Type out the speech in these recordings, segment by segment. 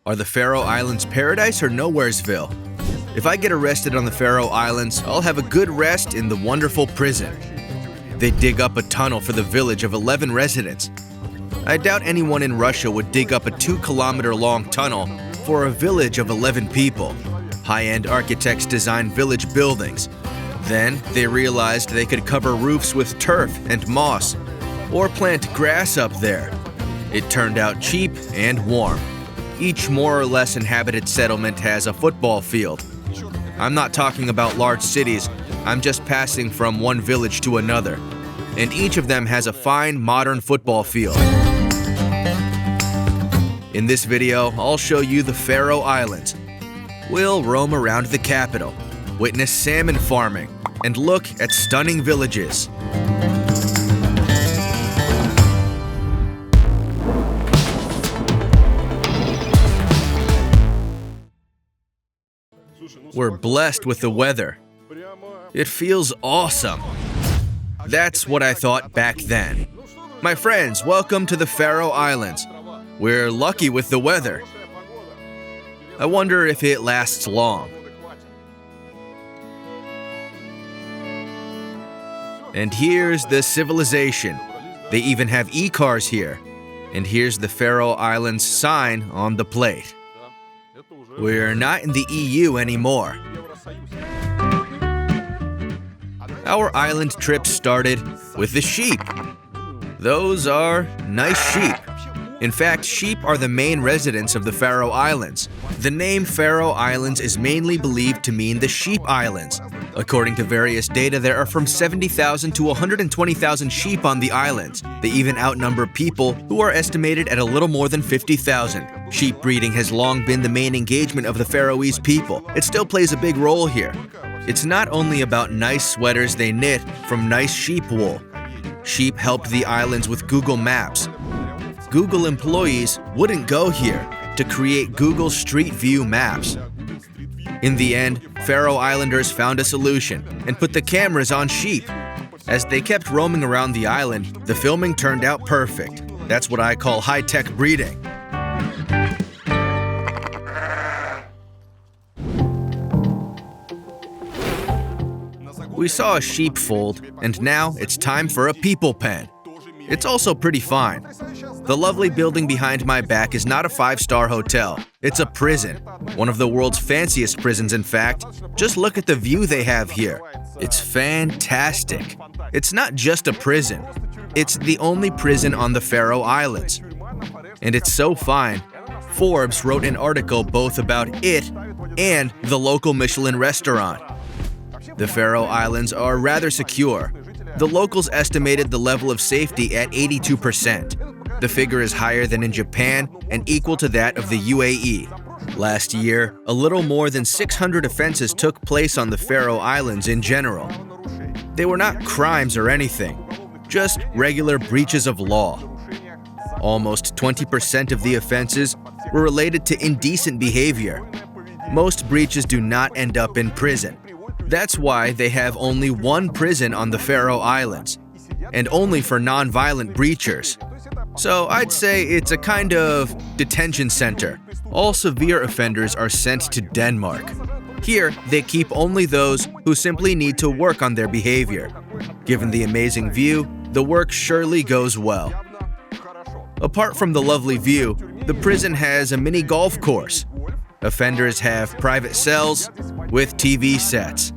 Are the Faroe Islands paradise or nowheresville? If I get arrested on the Faroe Islands, I'll have a good rest in the wonderful prison. They dig up a tunnel for the village of 11 residents. I doubt anyone in Russia would dig up a 2-kilometer-long tunnel for a village of 11 people. High-end architects design village buildings. Then they realized they could cover roofs with turf and moss, or plant grass up there. It turned out cheap and warm. Each more or less inhabited settlement has a football field. I'm not talking about large cities, I'm just passing from one village to another. And each of them has a fine modern football field. In this video, I'll show you the Faroe Islands. We'll roam around the capital, witness salmon farming, and look at stunning villages. We're blessed with the weather. It feels awesome. That's what I thought back then. My friends, welcome to the Faroe Islands. We're lucky with the weather. I wonder if it lasts long. And here's the civilization. They even have e-cars here. And here's the Faroe Islands sign on the plate. We're not in the EU anymore. Our island trip started with the sheep. Those are nice sheep. In fact, sheep are the main residents of the Faroe Islands. The name Faroe Islands is mainly believed to mean the Sheep Islands. According to various data, there are from 70,000 to 120,000 sheep on the islands. They even outnumber people, who are estimated at a little more than 50,000. Sheep breeding has long been the main engagement of the Faroese people. It still plays a big role here. It's not only about nice sweaters they knit from nice sheep wool. Sheep helped the islands with Google Maps. Google employees wouldn't go here to create Google Street View maps. In the end, Faroe Islanders found a solution and put the cameras on sheep. As they kept roaming around the island, the filming turned out perfect. That's what I call high-tech breeding. We saw a sheepfold, and now it's time for a people pen. It's also pretty fine. The lovely building behind my back is not a 5-star hotel. It's a prison. One of the world's fanciest prisons, in fact. Just look at the view they have here. It's fantastic. It's not just a prison. It's the only prison on the Faroe Islands. And it's so fine. Forbes wrote an article both about it and the local Michelin restaurant. The Faroe Islands are rather secure. The locals estimated the level of safety at 82%. The figure is higher than in Japan and equal to that of the UAE. Last year, a little more than 600 offenses took place on the Faroe Islands in general. They were not crimes or anything, just regular breaches of law. Almost 20% of the offenses were related to indecent behavior. Most breaches do not end up in prison. That's why they have only one prison on the Faroe Islands, and only for non-violent breachers. So I'd say it's a kind of detention center. All severe offenders are sent to Denmark. Here, they keep only those who simply need to work on their behavior. Given the amazing view, the work surely goes well. Apart from the lovely view, the prison has a mini golf course. Offenders have private cells with TV sets.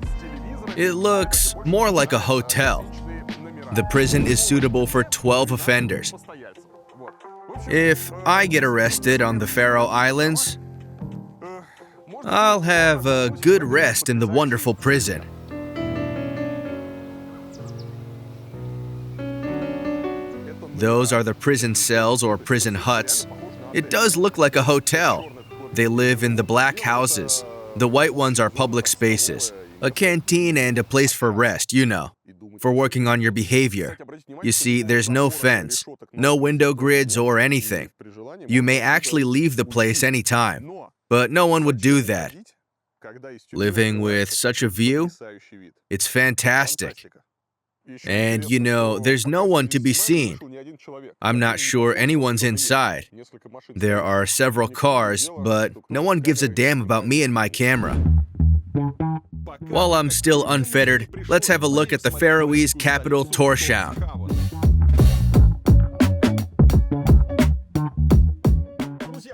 It looks more like a hotel. The prison is suitable for 12 offenders. If I get arrested on the Faroe Islands, I'll have a good rest in the wonderful prison. Those are the prison cells or prison huts. It does look like a hotel. They live in the black houses. The white ones are public spaces. A canteen and a place for rest, you know, for working on your behavior. You see, there's no fence, no window grids or anything. You may actually leave the place anytime, but no one would do that. Living with such a view, it's fantastic. And there's no one to be seen. I'm not sure anyone's inside. There are several cars, but no one gives a damn about me and my camera. While I'm still unfettered, let's have a look at the Faroese capital, Torshavn.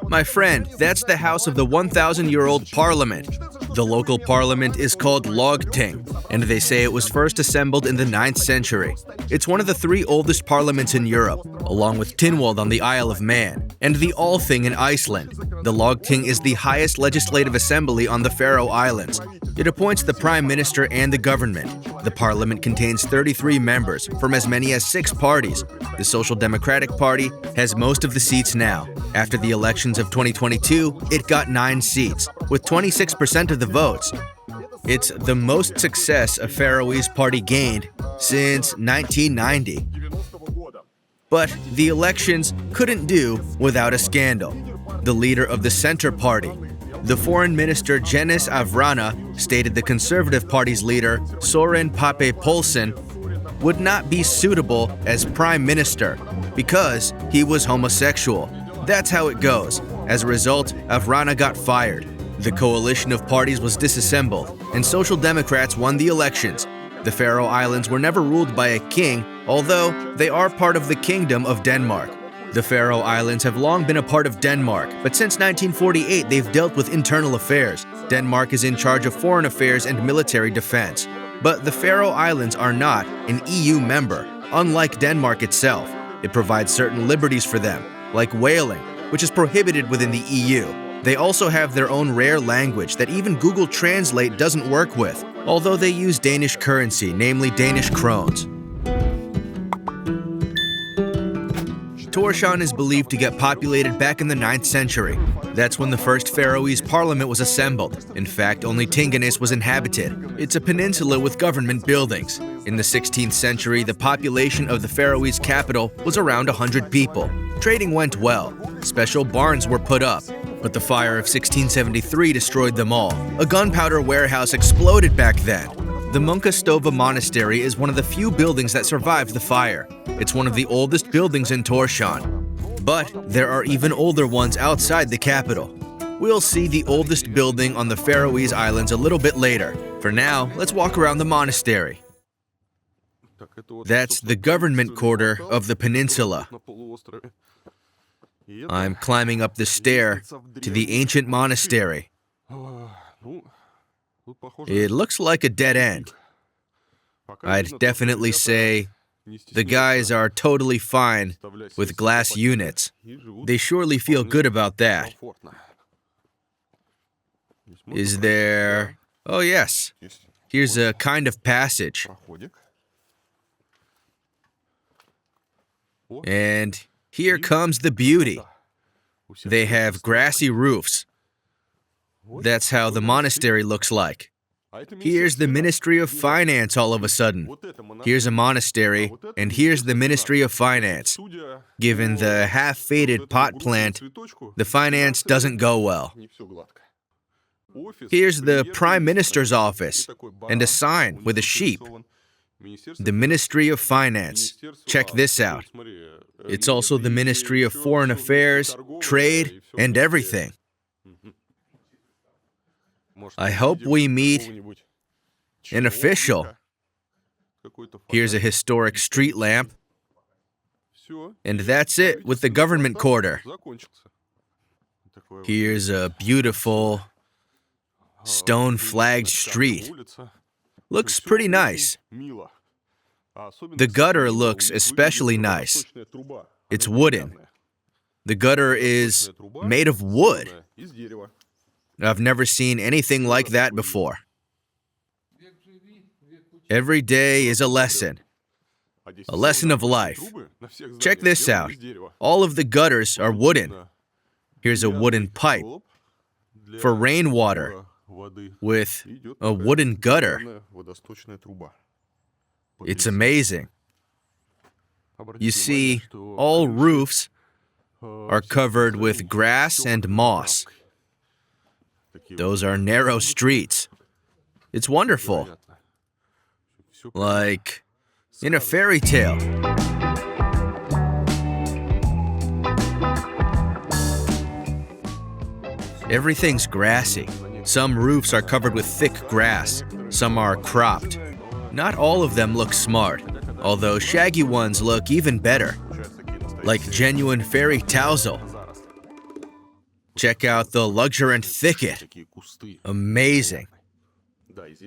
My friend, that's the house of the 1,000-year-old parliament. The local parliament is called Lagting, and they say it was first assembled in the 9th century. It's one of the 3 oldest parliaments in Europe, along with Tynwald on the Isle of Man, and the Althing in Iceland. The Lagting is the highest legislative assembly on the Faroe Islands. It appoints the prime minister and the government. The parliament contains 33 members from as many as 6 parties. The Social Democratic Party has most of the seats now. After the elections of 2022, it got 9 seats, with 26% of the votes. It's the most success a Faroese party gained since 1990. But the elections couldn't do without a scandal. The leader of the Center Party, the foreign minister Jens Avrana, stated the Conservative Party's leader, Soren Pape Poulsen, would not be suitable as prime minister because he was homosexual. That's how it goes. As a result, Avrana got fired. The coalition of parties was disassembled, and Social Democrats won the elections. The Faroe Islands were never ruled by a king, although they are part of the Kingdom of Denmark. The Faroe Islands have long been a part of Denmark, but since 1948 they've dealt with internal affairs. Denmark is in charge of foreign affairs and military defense. But the Faroe Islands are not an EU member, unlike Denmark itself. It provides certain liberties for them, like whaling, which is prohibited within the EU. They also have their own rare language that even Google Translate doesn't work with, although they use Danish currency, namely Danish krones. Torshavn is believed to get populated back in the 9th century. That's when the first Faroese parliament was assembled. In fact, only Tinganes was inhabited. It's a peninsula with government buildings. In the 16th century, the population of the Faroese capital was around 100 people. Trading went well. Special barns were put up, but the fire of 1673 destroyed them all. A gunpowder warehouse exploded back then. The Munkastova Monastery is one of the few buildings that survived the fire. It's one of the oldest buildings in Torshavn. But there are even older ones outside the capital. We'll see the oldest building on the Faroese Islands a little bit later. For now, let's walk around the monastery. That's the government quarter of the peninsula. I'm climbing up the stair to the ancient monastery. It looks like a dead end. I'd definitely say the guys are totally fine with glass units. They surely feel good about that. Is there... Oh yes, here's a kind of passage. And here comes the beauty. They have grassy roofs. That's how the monastery looks like. Here's the Ministry of Finance all of a sudden. Here's a monastery, and here's the Ministry of Finance. Given the half-faded pot plant, the finance doesn't go well. Here's the Prime Minister's office, and a sign with a sheep. The Ministry of Finance. Check this out. It's also the Ministry of Foreign Affairs, Trade, and everything. I hope we meet an official. Here's a historic street lamp. And that's it with the government quarter. Here's a beautiful stone-flagged street. Looks pretty nice. The gutter looks especially nice. It's wooden. The gutter is made of wood. I've never seen anything like that before. Every day is a lesson of life. Check this out. All of the gutters are wooden. Here's a wooden pipe for rainwater with a wooden gutter. It's amazing. You see, all roofs are covered with grass and moss. Those are narrow streets. It's wonderful. Like in a fairy tale. Everything's grassy. Some roofs are covered with thick grass. Some are cropped. Not all of them look smart, although shaggy ones look even better, like genuine fairy tousle. Check out the luxuriant thicket. Amazing.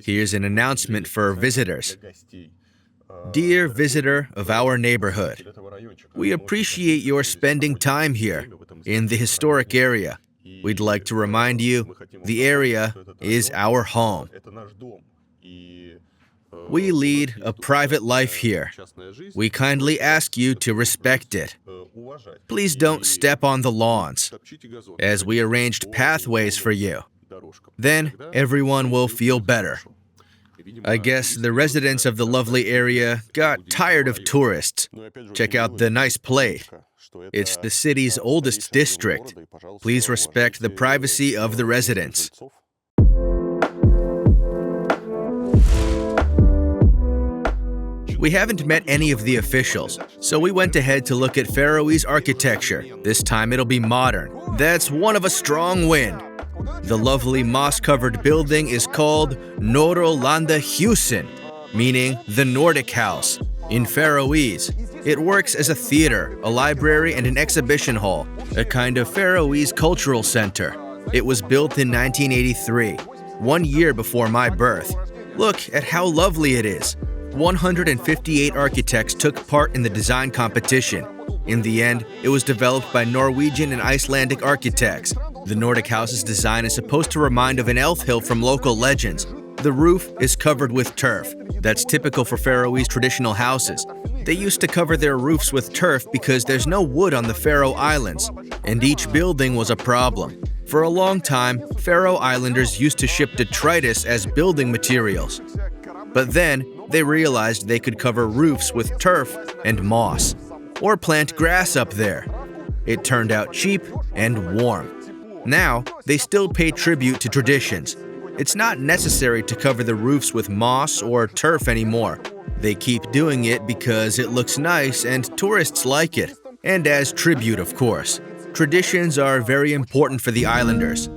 Here's an announcement for visitors. Dear visitor of our neighborhood, we appreciate your spending time here in the historic area. We'd like to remind you, the area is our home. We lead a private life here. We kindly ask you to respect it. Please don't step on the lawns, as we arranged pathways for you. Then everyone will feel better. I guess the residents of the lovely area got tired of tourists. Check out the nice plate. It's the city's oldest district. Please respect the privacy of the residents. We haven't met any of the officials, so we went ahead to look at Faroese architecture. This time it'll be modern. That's one of a strong wind. The lovely moss-covered building is called Nordic husen, meaning the Nordic house. In Faroese, it works as a theater, a library, and an exhibition hall, a kind of Faroese cultural center. It was built in 1983, 1 year before my birth. Look at how lovely it is. 158 architects took part in the design competition. In the end, it was developed by Norwegian and Icelandic architects. The Nordic house's design is supposed to remind of an elf hill from local legends. The roof is covered with turf. That's typical for Faroese traditional houses. They used to cover their roofs with turf because there's no wood on the Faroe Islands, and each building was a problem. For a long time, Faroe Islanders used to ship detritus as building materials. But then, they realized they could cover roofs with turf and moss, or plant grass up there. It turned out cheap and warm. Now, they still pay tribute to traditions. It's not necessary to cover the roofs with moss or turf anymore. They keep doing it because it looks nice and tourists like it. And as tribute, of course. Traditions are very important for the islanders.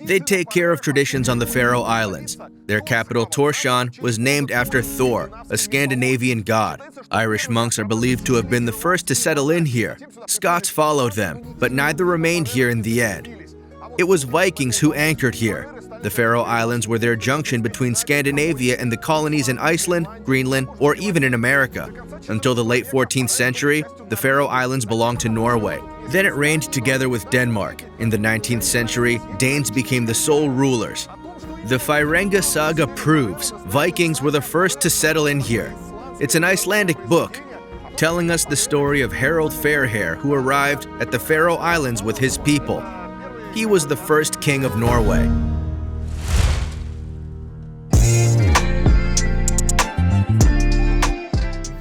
They take care of traditions on the Faroe Islands. Their capital, Torshavn, was named after Thor, a Scandinavian god. Irish monks are believed to have been the first to settle in here. Scots followed them, but neither remained here in the end. It was Vikings who anchored here. The Faroe Islands were their junction between Scandinavia and the colonies in Iceland, Greenland, or even in America. Until the late 14th century, the Faroe Islands belonged to Norway. Then it reigned together with Denmark. In the 19th century, Danes became the sole rulers. The Firenga saga proves Vikings were the first to settle in here. It's an Icelandic book, telling us the story of Harald Fairhair, who arrived at the Faroe Islands with his people. He was the first king of Norway.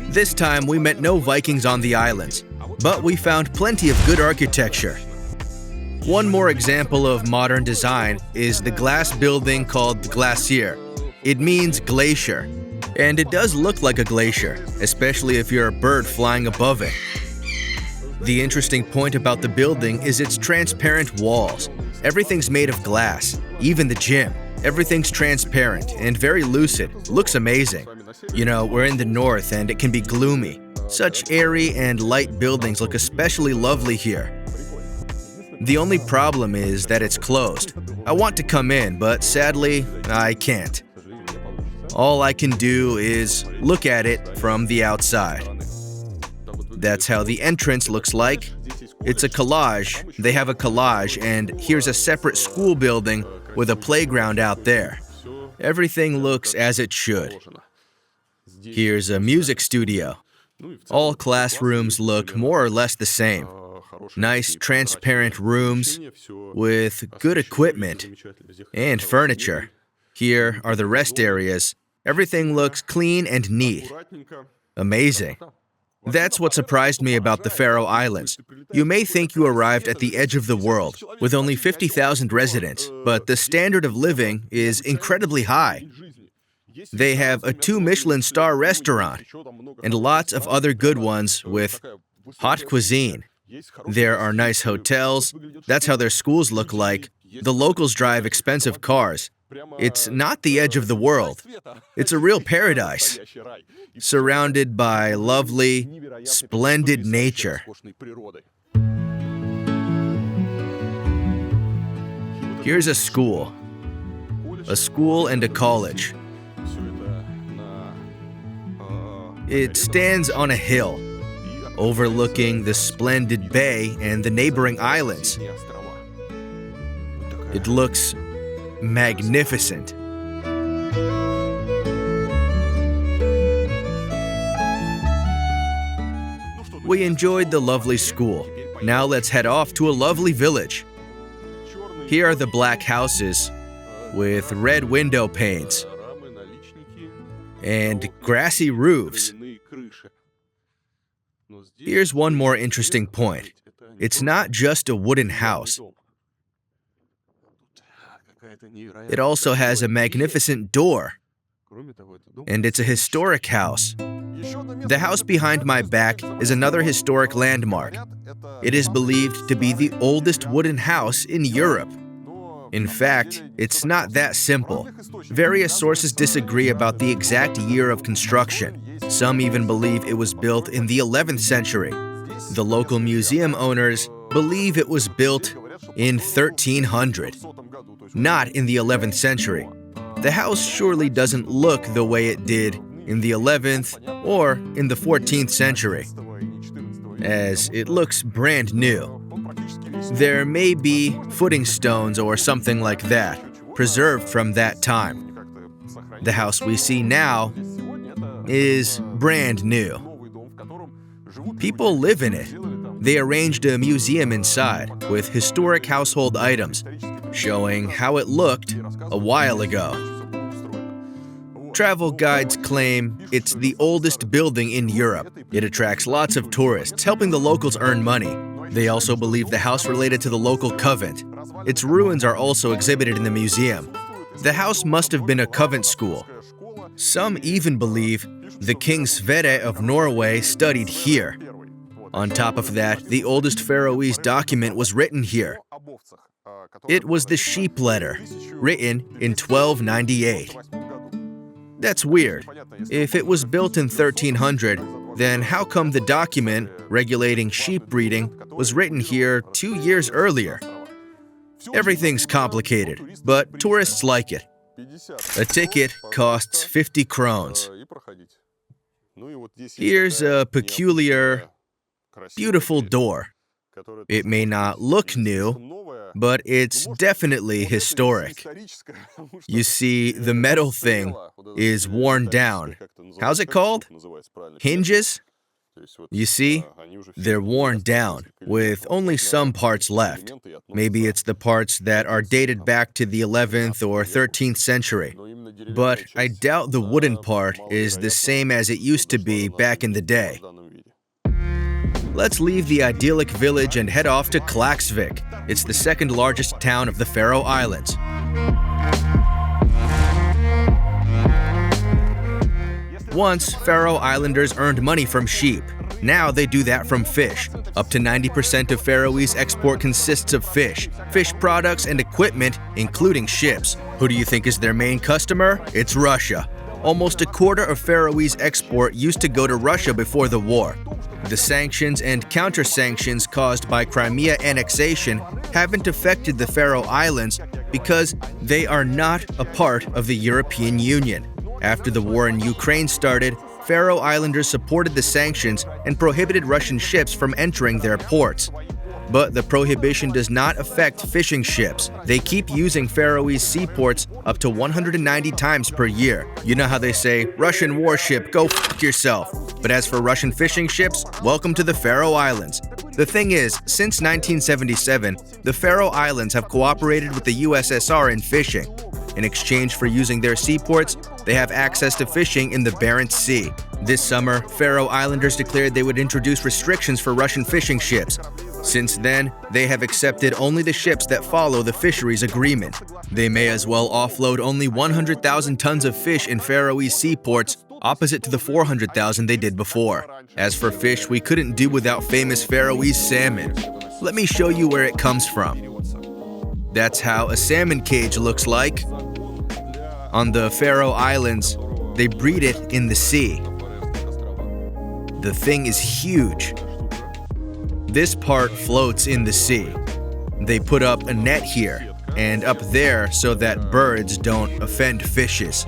This time, we met no Vikings on the islands, but we found plenty of good architecture. One more example of modern design is the glass building called Glacier. It means glacier, and it does look like a glacier, especially if you're a bird flying above it. The interesting point about the building is its transparent walls. Everything's made of glass, even the gym. Everything's transparent and very lucid. Looks amazing. You know, we're in the north and it can be gloomy. Such airy and light buildings look especially lovely here. The only problem is that it's closed. I want to come in, but sadly, I can't. All I can do is look at it from the outside. That's how the entrance looks like. It's a collage. They have a collage, and here's a separate school building with a playground out there. Everything looks as it should. Here's a music studio. All classrooms look more or less the same. Nice, transparent rooms with good equipment and furniture. Here are the rest areas. Everything looks clean and neat. Amazing. That's what surprised me about the Faroe Islands. You may think you arrived at the edge of the world, with only 50,000 residents, but the standard of living is incredibly high. They have a 2-Michelin-star restaurant and lots of other good ones with hot cuisine. There are nice hotels. That's how their schools look like. The locals drive expensive cars. It's not the edge of the world. It's a real paradise, surrounded by lovely, splendid nature. Here's a school and a college. It stands on a hill, overlooking the splendid bay and the neighboring islands. It looks magnificent. We enjoyed the lovely school. Now let's head off to a lovely village. Here are the black houses with red window panes and grassy roofs. Here's one more interesting point. It's not just a wooden house. It also has a magnificent door, and it's a historic house. The house behind my back is another historic landmark. It is believed to be the oldest wooden house in Europe. In fact, it's not that simple. Various sources disagree about the exact year of construction. Some even believe it was built in the 11th century. The local museum owners believe it was built in 1300, not in the 11th century. The house surely doesn't look the way it did in the 11th or in the 14th century, as it looks brand new. There may be footing stones or something like that, preserved from that time. The house we see now is brand new. People live in it. They arranged a museum inside with historic household items, showing how it looked a while ago. Travel guides claim it's the oldest building in Europe. It attracts lots of tourists, helping the locals earn money. They also believe the house related to the local convent. Its ruins are also exhibited in the museum. The house must have been a convent school. Some even believe the King Sverre of Norway studied here. On top of that, the oldest Faroese document was written here. It was the sheep letter, written in 1298. That's weird. If it was built in 1300, then how come the document regulating sheep breeding was written here 2 years earlier? Everything's complicated, but tourists like it. A ticket costs 50 krones. Here's a peculiar, beautiful door. It may not look new, but it's definitely historic. You see, the metal thing is worn down. How's it called? Hinges? You see, they're worn down, with only some parts left. Maybe it's the parts that are dated back to the 11th or 13th century. But I doubt the wooden part is the same as it used to be back in the day. Let's leave the idyllic village and head off to Klaksvik. It's the second largest town of the Faroe Islands. Once, Faroe Islanders earned money from sheep. Now they do that from fish. Up to 90% of Faroese export consists of fish products, and equipment, including ships. Who do you think is their main customer? It's Russia. Almost a quarter of Faroese export used to go to Russia before the war. The sanctions and counter-sanctions caused by Crimea annexation haven't affected the Faroe Islands because they are not a part of the European Union. After the war in Ukraine started, Faroe Islanders supported the sanctions and prohibited Russian ships from entering their ports. But the prohibition does not affect fishing ships. They keep using Faroese seaports up to 190 times per year. You know how they say, Russian warship, go f*** yourself. But as for Russian fishing ships, welcome to the Faroe Islands. The thing is, since 1977, the Faroe Islands have cooperated with the USSR in fishing. In exchange for using their seaports, they have access to fishing in the Barents Sea. This summer, Faroe Islanders declared they would introduce restrictions for Russian fishing ships. Since then, they have accepted only the ships that follow the fisheries agreement. They may as well offload only 100,000 tons of fish in Faroese seaports, opposite to the 400,000 they did before. As for fish, we couldn't do without famous Faroese salmon. Let me show you where it comes from. That's how a salmon cage looks like. On the Faroe Islands, they breed it in the sea. The thing is huge. This part floats in the sea. They put up a net here and up there so that birds don't offend fishes.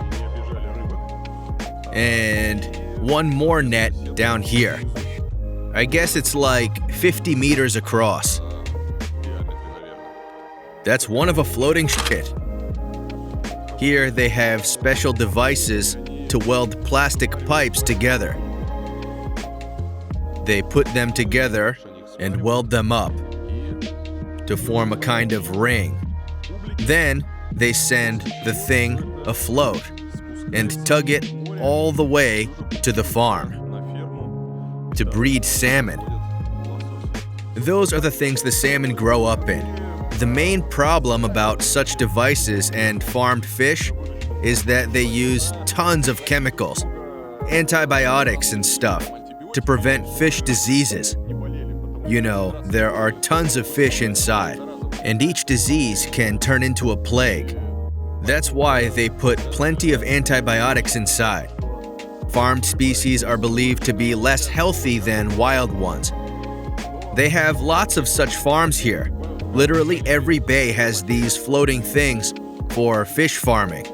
And one more net down here. I guess it's like 50 meters across. That's one of a floating shit. Here they have special devices to weld plastic pipes together. They put them together and weld them up to form a kind of ring. Then they send the thing afloat and tug it all the way to the farm to breed salmon. Those are the things the salmon grow up in. The main problem about such devices and farmed fish is that they use tons of chemicals, antibiotics and stuff, to prevent fish diseases. You know, there are tons of fish inside, and each disease can turn into a plague. That's why they put plenty of antibiotics inside. Farmed species are believed to be less healthy than wild ones. They have lots of such farms here. Literally every bay has these floating things for fish farming.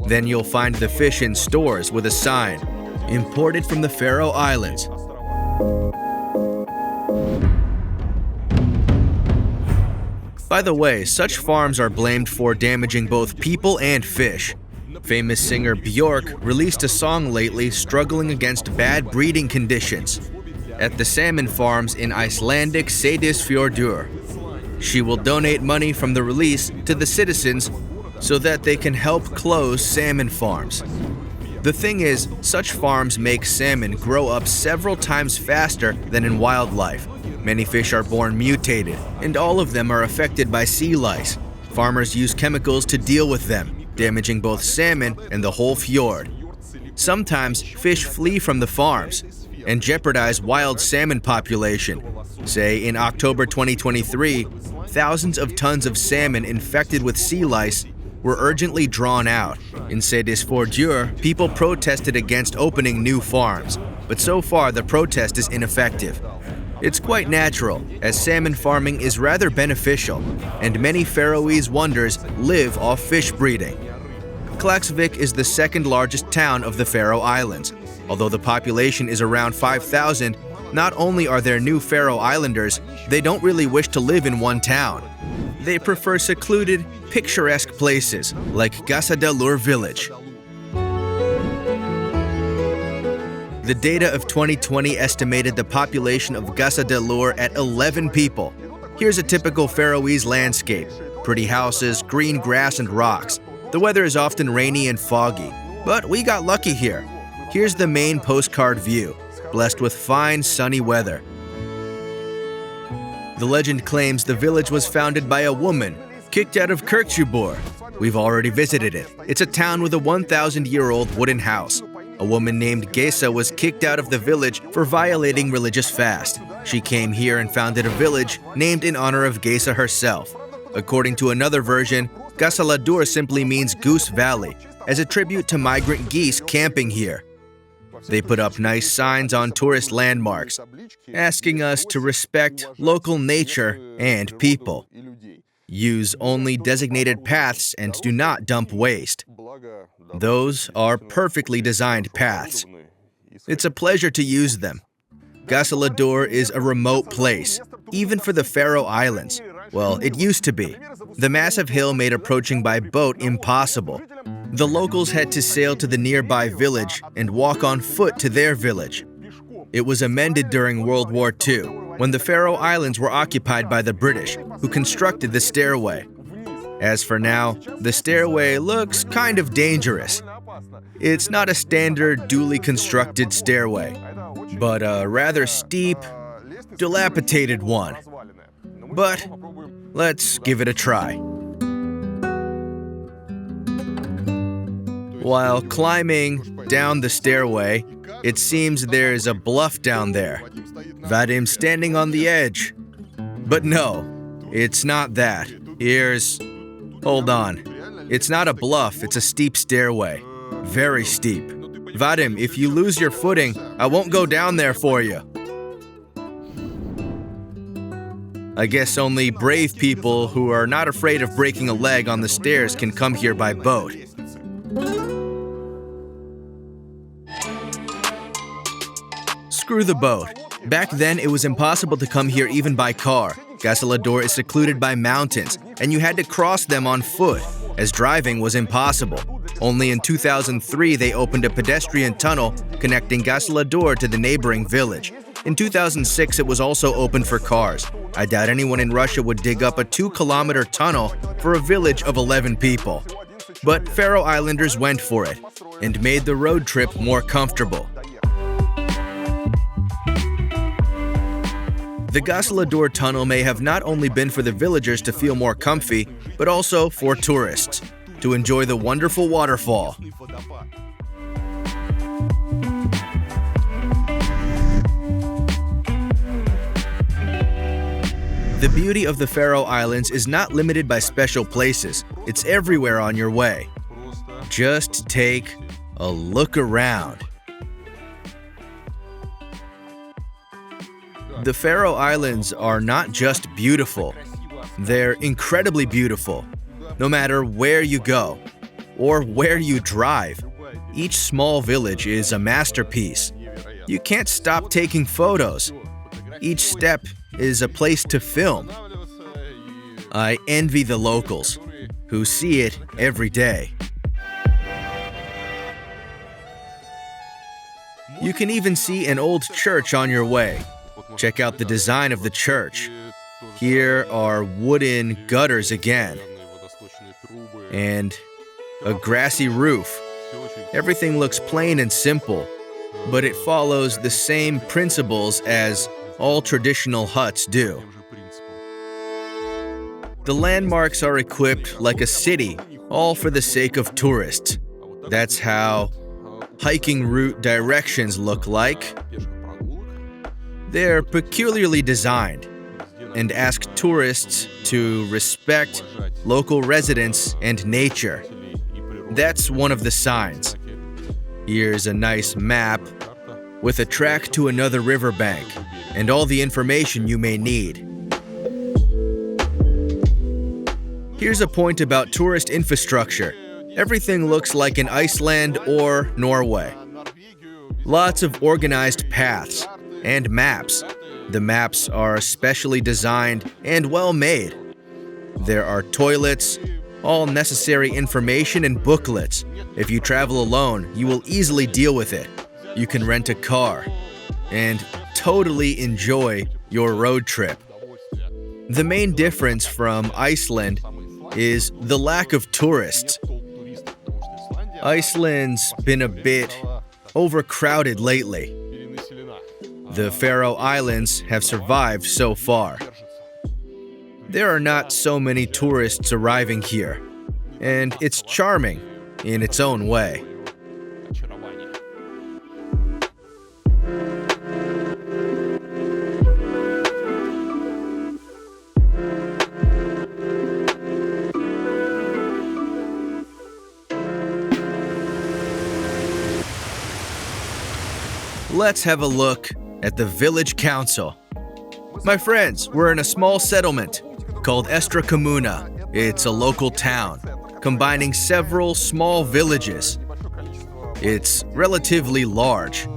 Then you'll find the fish in stores with a sign, "Imported from the Faroe Islands." By the way, such farms are blamed for damaging both people and fish. Famous singer Bjork released a song lately struggling against bad breeding conditions at the salmon farms in Icelandic Seyðisfjörður. She will donate money from the release to the citizens so that they can help close salmon farms. The thing is, such farms make salmon grow up several times faster than in wildlife. Many fish are born mutated, and all of them are affected by sea lice. Farmers use chemicals to deal with them, damaging both salmon and the whole fjord. Sometimes fish flee from the farms and jeopardize wild salmon population. Say, in October 2023, thousands of tons of salmon infected with sea lice were urgently drawn out. In Seyðisfjörður, people protested against opening new farms, but so far the protest is ineffective. It's quite natural, as salmon farming is rather beneficial, and many Faroese wonders live off fish breeding. Klaksvik is the second largest town of the Faroe Islands. Although the population is around 5,000, not only are there new Faroe Islanders, they don't really wish to live in one town. They prefer secluded, picturesque places like Gasadalur village. The data of 2020 estimated the population of Gasadalur at 11 people. Here's a typical Faroese landscape: pretty houses, green grass, and rocks. The weather is often rainy and foggy, but we got lucky here. Here's the main postcard view, blessed with fine, sunny weather. The legend claims the village was founded by a woman kicked out of Kirkjubor. We've already visited it. It's a town with a 1,000-year-old wooden house. A woman named Gesa was kicked out of the village for violating religious fast. She came here and founded a village named in honor of Gesa herself. According to another version, Gasadalur simply means Goose Valley, as a tribute to migrant geese camping here. They put up nice signs on tourist landmarks, asking us to respect local nature and people. Use only designated paths and do not dump waste. Those are perfectly designed paths. It's a pleasure to use them. Gasadalur is a remote place, even for the Faroe Islands. Well, it used to be. The massive hill made approaching by boat impossible. The locals had to sail to the nearby village and walk on foot to their village. It was amended during World War II, when the Faroe Islands were occupied by the British, who constructed the stairway. As for now, the stairway looks kind of dangerous. It's not a standard, duly constructed stairway, but a rather steep, dilapidated one. But let's give it a try. While climbing down the stairway, it seems there's a bluff down there. Vadim's standing on the edge. But no, it's not that. Hold on. It's not a bluff, it's a steep stairway. Very steep. Vadim, if you lose your footing, I won't go down there for you. I guess only brave people who are not afraid of breaking a leg on the stairs can come here by boat. Screw the boat. Back then, it was impossible to come here even by car. Gasadalur is secluded by mountains, and you had to cross them on foot, as driving was impossible. Only in 2003, they opened a pedestrian tunnel connecting Gasadalur to the neighboring village. In 2006, it was also opened for cars. I doubt anyone in Russia would dig up a 2-kilometer tunnel for a village of 11 people. But Faroe Islanders went for it and made the road trip more comfortable. The Gasadalur tunnel may have not only been for the villagers to feel more comfy, but also for tourists to enjoy the wonderful waterfall. The beauty of the Faroe Islands is not limited by special places. It's everywhere on your way. Just take a look around. The Faroe Islands are not just beautiful, they're incredibly beautiful. No matter where you go or where you drive, each small village is a masterpiece. You can't stop taking photos. Each step is a place to film. I envy the locals who see it every day. You can even see an old church on your way. Check out the design of the church. Here are wooden gutters again, and a grassy roof. Everything looks plain and simple, but it follows the same principles as all traditional huts do. The landmarks are equipped like a city, all for the sake of tourists. That's how hiking route directions look like. They're peculiarly designed and ask tourists to respect local residents and nature. That's one of the signs. Here's a nice map with a track to another riverbank and all the information you may need. Here's a point about tourist infrastructure. Everything looks like in Iceland or Norway. Lots of organized paths and maps. The maps are specially designed and well made. There are toilets, all necessary information, and booklets. If you travel alone, you will easily deal with it. You can rent a car and totally enjoy your road trip. The main difference from Iceland is the lack of tourists. Iceland's been a bit overcrowded lately. The Faroe Islands have survived so far. There are not so many tourists arriving here, and it's charming in its own way. Let's have a look at the village council. My friends, we're in a small settlement called Estra Kommuna. It's a local town, combining several small villages. It's relatively large.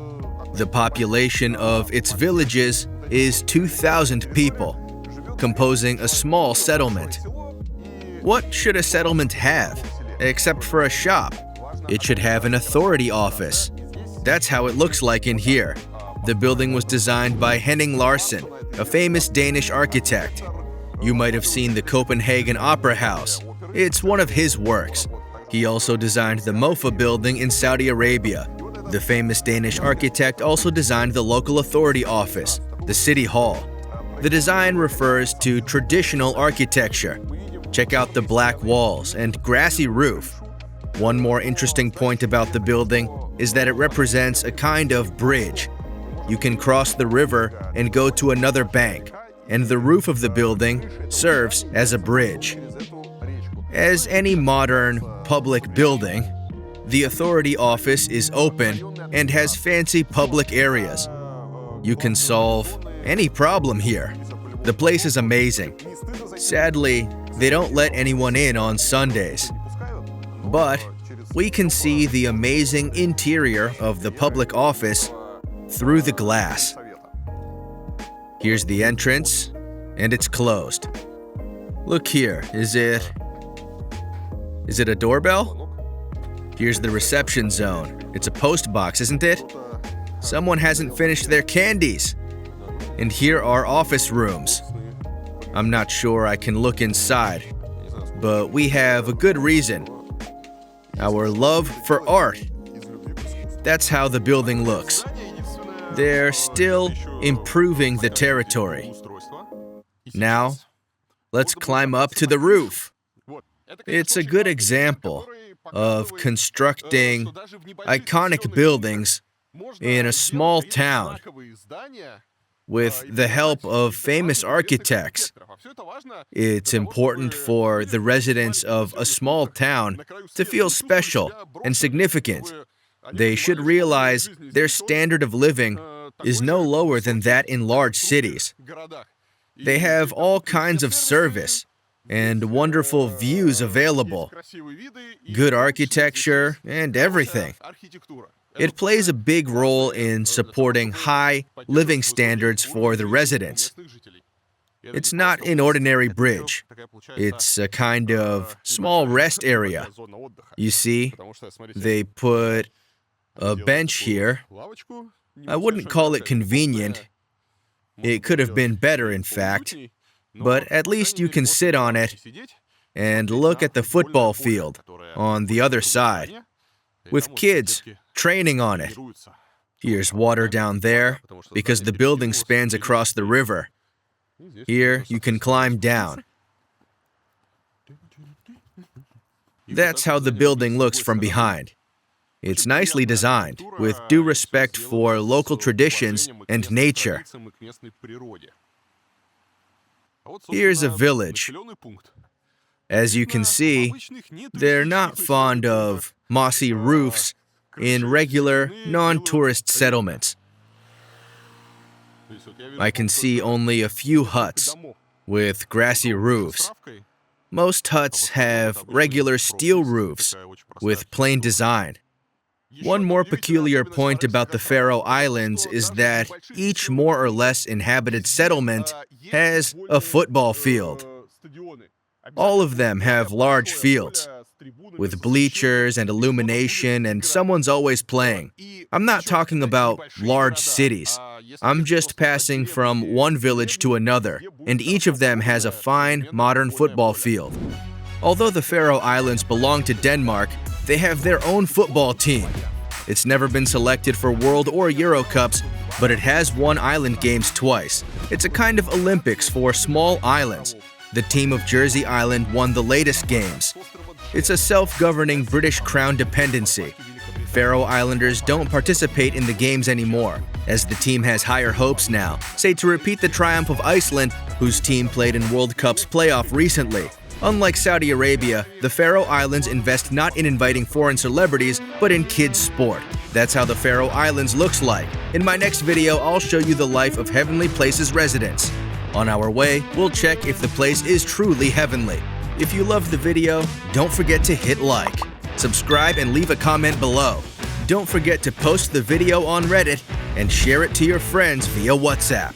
The population of its villages is 2,000 people, composing a small settlement. What should a settlement have, except for a shop? It should have an authority office. That's how it looks like in here. The building was designed by Henning Larsen, a famous Danish architect. You might have seen the Copenhagen Opera House. It's one of his works. He also designed the Mofa building in Saudi Arabia. The famous Danish architect also designed the local authority office. the City Hall. The design refers to traditional architecture. Check out the black walls and grassy roof. One more interesting point about the building is that it represents a kind of bridge. You can cross the river and go to another bank, and the roof of the building serves as a bridge. As any modern public building, the authority office is open and has fancy public areas. You can solve any problem here. The place is amazing. Sadly, they don't let anyone in on Sundays. But we can see the amazing interior of the public office through the glass. Here's the entrance, and it's closed. Look here, is it a doorbell? Here's the reception zone. It's a post box, isn't it? Someone hasn't finished their candies. And here are office rooms. I'm not sure I can look inside, but we have a good reason. Our love for art. That's how the building looks. They're still improving the territory. Now, let's climb up to the roof. It's a good example of constructing iconic buildings in a small town with the help of famous architects. It's important for the residents of a small town to feel special and significant. They should realize their standard of living is no lower than that in large cities. They have all kinds of service and wonderful views available, good architecture, and everything. It plays a big role in supporting high living standards for the residents. It's not an ordinary bridge. It's a kind of small rest area. You see, they put a bench here. I wouldn't call it convenient. It could have been better, in fact. But at least you can sit on it and look at the football field on the other side, with kids training on it. Here's water down there because the building spans across the river. Here you can climb down. That's how the building looks from behind. It's nicely designed, with due respect for local traditions and nature. Here's a village. As you can see, they're not fond of mossy roofs in regular, non-tourist settlements. I can see only a few huts with grassy roofs. Most huts have regular steel roofs with plain design. One more peculiar point about the Faroe Islands is that each more or less inhabited settlement has a football field. All of them have large fields, with bleachers and illumination, and someone's always playing. I'm not talking about large cities. I'm just passing from one village to another, and each of them has a fine, modern football field. Although the Faroe Islands belong to Denmark, they have their own football team. It's never been selected for World or Euro Cups, but it has won island games twice. It's a kind of Olympics for small islands. The team of Jersey Island won the latest games. It's a self-governing British Crown dependency. Faroe Islanders don't participate in the games anymore, as the team has higher hopes now, say to repeat the triumph of Iceland, whose team played in World Cup's playoff recently. Unlike Saudi Arabia, the Faroe Islands invest not in inviting foreign celebrities, but in kids' sport. That's how the Faroe Islands looks like. In my next video, I'll show you the life of Heavenly Places residents. On our way, we'll check if the place is truly heavenly. If you loved the video, don't forget to hit like, subscribe, and leave a comment below. Don't forget to post the video on Reddit and share it to your friends via WhatsApp.